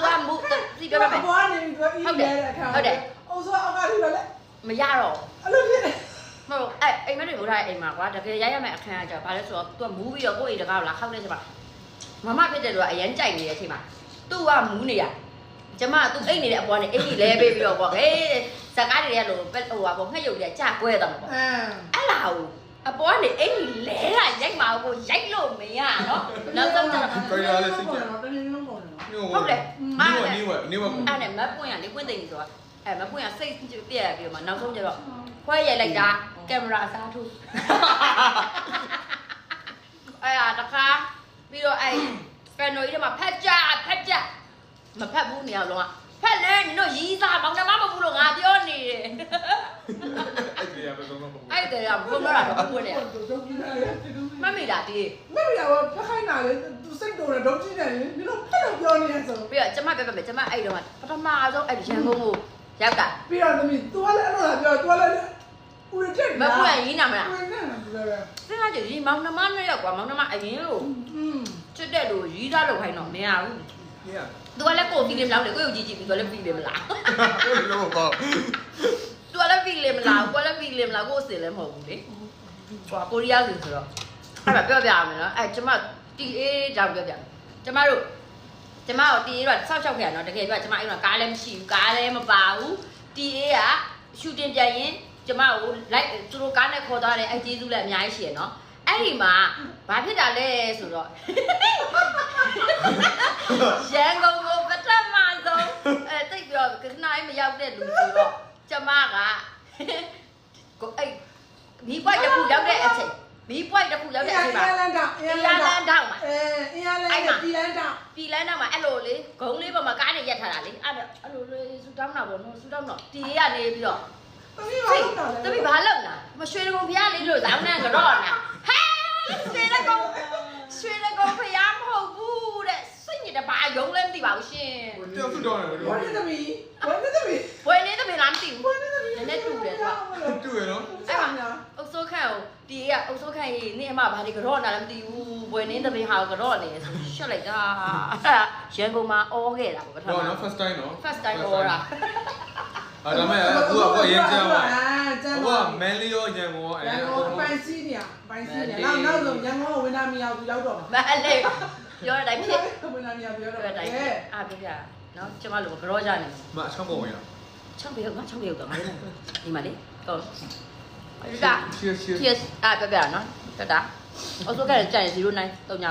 သွားမှုစီပြောမယ်ဘောနေပြီးတော့အီးလဲတဲ့အခါဟုတ်တယ်အုံစောအောက်ကလေးပဲလေမရတော့အဲ့လိုဖြစ်နေမဟုတ်အဲ့အိမ်မက်တွေမို့ထားတဲ့အိမ်မှာကွာတကယ်ရိုက်ရမယ့်အခန်းကကြာဘာလဲဆိုတော့ तू မူးပြီးတော့ကိုယ့်အိမ်တကားကိုလာခောက်နေချက်ပါမမဖြစ်တယ်လို့အရန်ကြိုက်နေတဲ့အချိန်မှာ तू ကမူးနေရကျမ तू အိမ်နေတဲ့အပေါ်ကနေအိမ်ကြီးလဲပေးပြီးတော့ပေါ့ဟေးဇကားတွေကလို့ဟိုပါပေါ့ငှက်ရုပ်တွေကကြာကွဲသွားမှာပေါ့အဲ့လာဟိုအပေါ်ကနေအိမ်ကြီးလဲတာရိုက်မှာကိုရိုက်လို့မရနော်နောက်ဆုံးကျတော့ကိုရလေးစိတ်ကြတော့တနေ့လုံးပေါ့နော်ဟုတ်တယ်နေဝအဲ့နဲ့မပွင့်ရလေပွင့်သိနေဆိုတာအဲ့မပွင့်ရစိတ်ပြက်ပြီးတော့မှနောက်ဆုံးကျတော့ခွဲရိုက်လိုက်တာကင်မရာအစားထိုးအဲ့တခါပြီးတော့အဲ့ဖန်နိုကြီးတွေမှာဖက်ကြမဖက်ဘူးနေအောင်လုံးကဖက်လေနင်တို့ရီးစားမောင်နှမမဟုတ်ဘူးလို့ငါပြောနေတယ်အဲ့ဒီရပဲဆုံးတော့ပုံအဲ့တယ်ကဘုံမလာတော့ဘူးလေမမေတာဒီမမေတာဘာဖခိုင်းတာလေသူစိတ်တော်တယ်ဒုက္ခနေတယ်နင်တို့ဖက်တော့ပြောနေရဆိုပြီးတော့ကျမပြမယ်ကျမအဲ့တော့ပထမဆုံးအဲ့ရန်ကုန်ကိုရောက်တာပြီးတော့သမီး तू ကလည်းအဲ့လိုပြော तू ကလည်းဦးရတဲ့မပွင့်ရင်းနာမလားဦးရနေတယ်သူလည်းစဉ်းစားကြည့်ဒီမောင်နှမနဲ့ရောက်ကွာမောင်နှမအရင်လို့ချစ်တဲ့လူရီးသားလို့ခိုင်းတော့မရဘူးသူကလည်းကိုဖီလင်မလားလေကိုရုပ်ကြီးကြည့်ပြီးတော့လည်းဖီလင်မလားလို့ပေါ့သူကလည်းဖီလင်မလားကိုလည်းဖီလင်မလားကိုစင်လည်းမဟုတ်ဘူးလေဟိုကိုရီးယားလူဆိုတော့အဲ့ဒါပြောပြရမယ်နော်အဲ့ကျမတီအေးတောင်ပြောပြကျမတို့တီအေးတော့ဆောက်ချောက်ခဲ့ရနော်တကယ်ပြောကျမအဲ့တော့ကားလည်းမရှိဘူးကားလည်းမပါဘူးတီအေးကရှူတင်ပြန်ရင်ကျမကိုလိုက်သူတို့ကားနဲ့ခေါ်သွားတယ်အဲ့ကျေးဇူးလည်းအများကြီးရှိရနော်အဲ့ဒီမှာဘာဖြစ်တာလဲဆိုတော့ရန်ကုန်ကိုပထမဆုံးတိတ်ပြောခဏမရောက်တဲ့လူဆိုတော့ကျမကကိုအဲ့မီးပွိုက်တစ်ခုရောက်တဲ့အချိန်မှာအင်းလန်းတောင်မှာအင်းလန်းတောင်ပြည်လန်းတောင်မှာအဲ့လိုလေဂုံးလေးပေါ်မှာကားနေရက်ထားတာလေအဲ့လိုလေဆူတောင်းတာပေါ့နော်ဆူတောင်းတော့တီးရနေပြီးတော့တမီးဘာလုပ်လားမရွှေကုံဖျားလေးလို့ဇောင်းနဲ့ကတော့နာဟဲရွှေကုံဖျားမဟုတ်ဘူးတဲ့စိတ်ညစ်တယ်ဘာယုံလဲမသိပါဘူးရှင်တယောက်သူ့တော့တယ်ဝင်းသမီးလားမသိဘူးနည်းနည်းတူတယ်ကွာတူရနော်အဲ့မှာအုပ်စိုးခန့်ကိုတီးကအုပ်စိုးခန့်ကြီးနေအမဘာဒီကတော့နာလည်းမသိဘူးဘွယ်နေသမီးဟာကတော့နေဆိုရှက်လိုက်တာရန်ကုန်မှာအော်ခဲ့တာပေါ့ပထမနော် first time အော်တာဒါမဲ့အခုကရင်းကြပါအခုကမန်လေးရောရန်ကုန်ရောရန်ကုန်ပိုင်းစီးနေနောက်ဆုံးရန်ကုန်ဝင်လာမရောက်ဘူးရောက်တော့မလေးပြောတဲ့အတိုင်းဖြစ်ဝင်လာမရောက်ပြောတော့တဲ့အတိုင်းအားပြပြနော်ကျမတို့ကတော့ကြနေမအချောင်းပုံဝင်ရချောင်းပြေတော့ငါချောင်းပြေတော့ငါလည်းဒီမှာလေဟုတ်ကဲ့ cheers အားပြပြနော်တတာအစိုးရကကြိုင်09 3ည